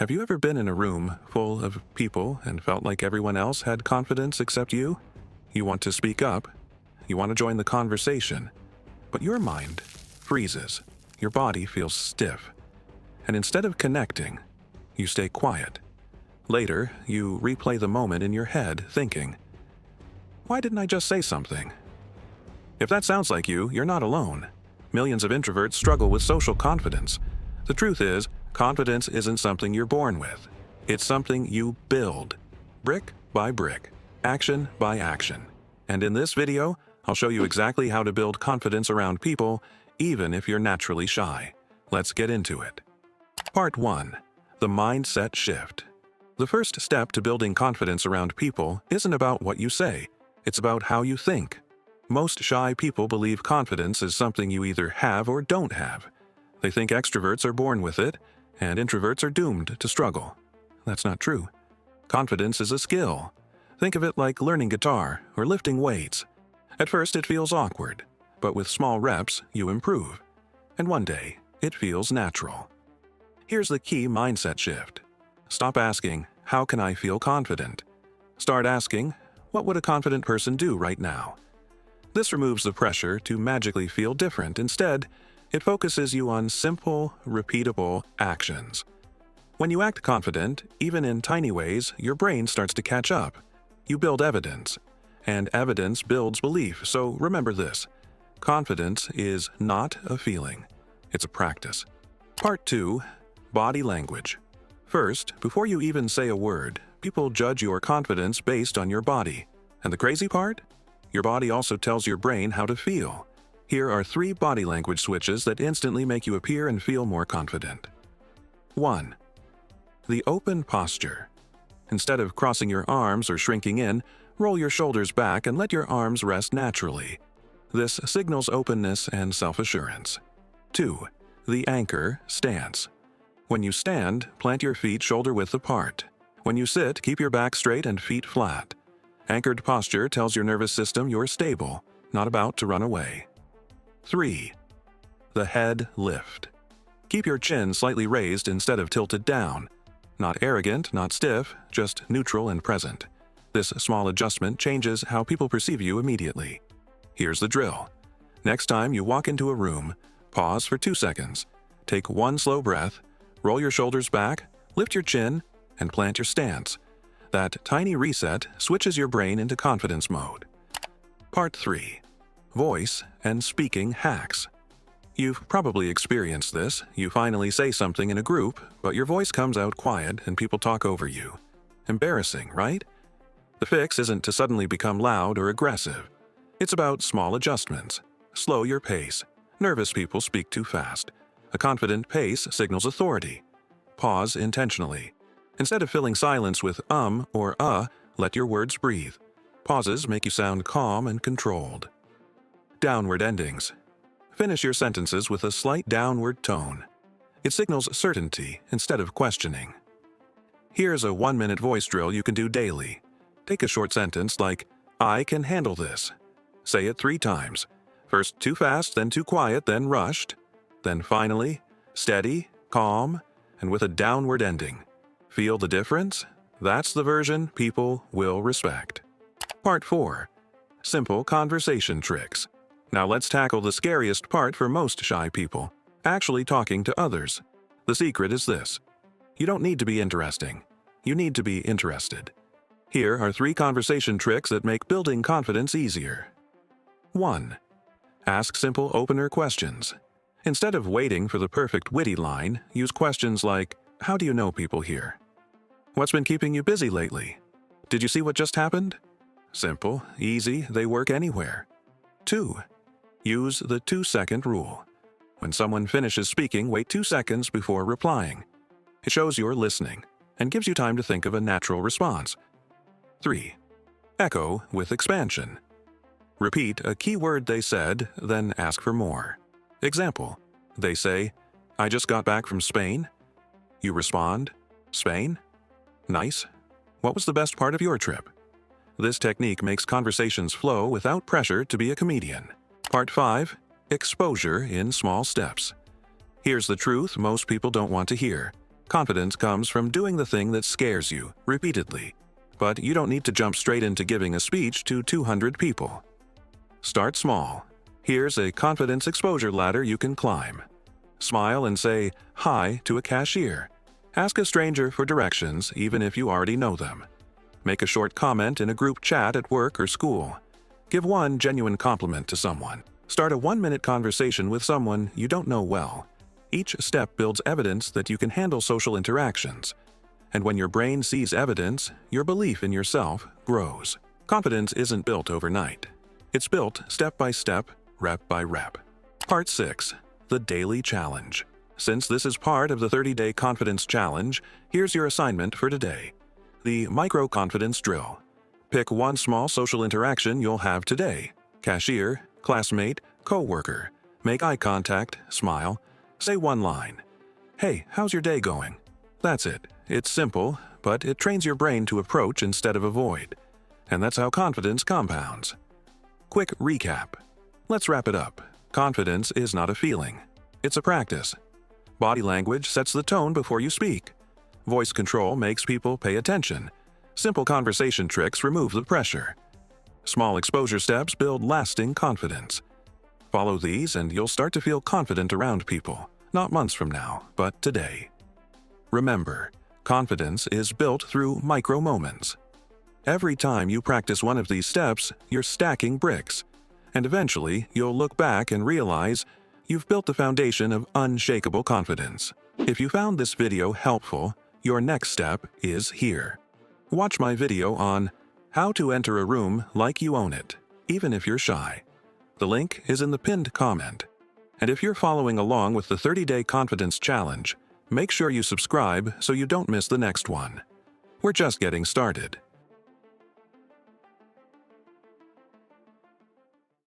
Have you ever been in a room full of people and felt like everyone else had confidence except you? You want to speak up, you want to join the conversation, but your mind freezes, your body feels stiff, and instead of connecting, you stay quiet. Later, you replay the moment in your head, thinking, "Why didn't I just say something?" If that sounds like you, you're not alone. Millions of introverts struggle with social confidence. The truth is, confidence isn't something you're born with. It's something you build, brick by brick, action by action. And in this video, I'll show you exactly how to build confidence around people, even if you're naturally shy. Let's get into it. Part 1. The Mindset Shift. The first step to building confidence around people isn't about what you say, it's about how you think. Most shy people believe confidence is something you either have or don't have. They think extroverts are born with it, and introverts are doomed to struggle. That's not true. Confidence is a skill. Think of it like learning guitar or lifting weights. At first it feels awkward, but with small reps you improve. And one day, it feels natural. Here's the key mindset shift. Stop asking, "How can I feel confident?" Start asking, "What would a confident person do right now?" This removes the pressure to magically feel different. Instead, it focuses you on simple, repeatable actions. When you act confident, even in tiny ways, your brain starts to catch up. You build evidence, and evidence builds belief. So remember this: confidence is not a feeling, it's a practice. Part 2. Body language. First, before you even say a word, people judge your confidence based on your body. And the crazy part? Your body also tells your brain how to feel. Here are 3 body language switches that instantly make you appear and feel more confident. 1. The open posture. Instead of crossing your arms or shrinking in, roll your shoulders back and let your arms rest naturally. This signals openness and self-assurance. 2. The anchor stance. When you stand, plant your feet shoulder-width apart. When you sit, keep your back straight and feet flat. Anchored posture tells your nervous system you're stable, not about to run away. 3. The head lift. Keep your chin slightly raised instead of tilted down. Not arrogant, not stiff, just neutral and present. This small adjustment changes how people perceive you immediately. Here's the drill. Next time you walk into a room, pause for 2 seconds. Take 1 slow breath, roll your shoulders back, lift your chin, and plant your stance. That tiny reset switches your brain into confidence mode. Part 3. Voice and speaking hacks. You've probably experienced this. You finally say something in a group, but your voice comes out quiet and people talk over you. Embarrassing, right? The fix isn't to suddenly become loud or aggressive. It's about small adjustments. Slow your pace. Nervous people speak too fast. A confident pace signals authority. Pause intentionally. Instead of filling silence with or let your words breathe. Pauses make you sound calm and controlled. Downward endings. Finish your sentences with a slight downward tone. It signals certainty instead of questioning. Here's a 1-minute voice drill you can do daily. Take a short sentence like, "I can handle this." Say it 3 times. First too fast, then too quiet, then rushed. Then finally, steady, calm, and with a downward ending. Feel the difference? That's the version people will respect. Part 4. Simple conversation tricks. Now let's tackle the scariest part for most shy people, actually talking to others. The secret is this: you don't need to be interesting. You need to be interested. Here are 3 conversation tricks that make building confidence easier. 1. Ask simple opener questions. Instead of waiting for the perfect witty line, use questions like, "How do you know people here?" "What's been keeping you busy lately?" "Did you see what just happened?" Simple, easy, they work anywhere. 2. Use the 2-second rule. When someone finishes speaking, wait 2 seconds before replying. It shows you're listening and gives you time to think of a natural response. 3. Echo with expansion. Repeat a key word they said, then ask for more. Example: they say, "I just got back from Spain." You respond, "Spain? Nice. What was the best part of your trip?" This technique makes conversations flow without pressure to be a comedian. Part 5. Exposure in small steps. Here's the truth most people don't want to hear. Confidence comes from doing the thing that scares you, repeatedly. But you don't need to jump straight into giving a speech to 200 people. Start small. Here's a confidence exposure ladder you can climb. Smile and say hi to a cashier. Ask a stranger for directions, even if you already know them. Make a short comment in a group chat at work or school. Give one genuine compliment to someone. Start a 1-minute conversation with someone you don't know well. Each step builds evidence that you can handle social interactions. And when your brain sees evidence, your belief in yourself grows. Confidence isn't built overnight. It's built step by step, rep by rep. Part 6. The Daily Challenge. Since this is part of the 30-day confidence challenge, here's your assignment for today. The micro-confidence drill. Pick one small social interaction you'll have today. Cashier, classmate, co-worker. Make eye contact, smile, say one line. Hey, how's your day going? That's it. It's simple, but it trains your brain to approach instead of avoid. And that's how confidence compounds. Quick recap. Let's wrap it up. Confidence is not a feeling. It's a practice. Body language sets the tone before you speak. Voice control makes people pay attention. Simple conversation tricks remove the pressure. Small exposure steps build lasting confidence. Follow these and you'll start to feel confident around people, not months from now, but today. Remember, confidence is built through micro moments. Every time you practice one of these steps, you're stacking bricks, and eventually you'll look back and realize you've built the foundation of unshakable confidence. If you found this video helpful, your next step is here. Watch my video on how to enter a room like you own it, even if you're shy. The link is in the pinned comment. And if you're following along with the 30-day confidence challenge, make sure you subscribe so you don't miss the next one. We're just getting started.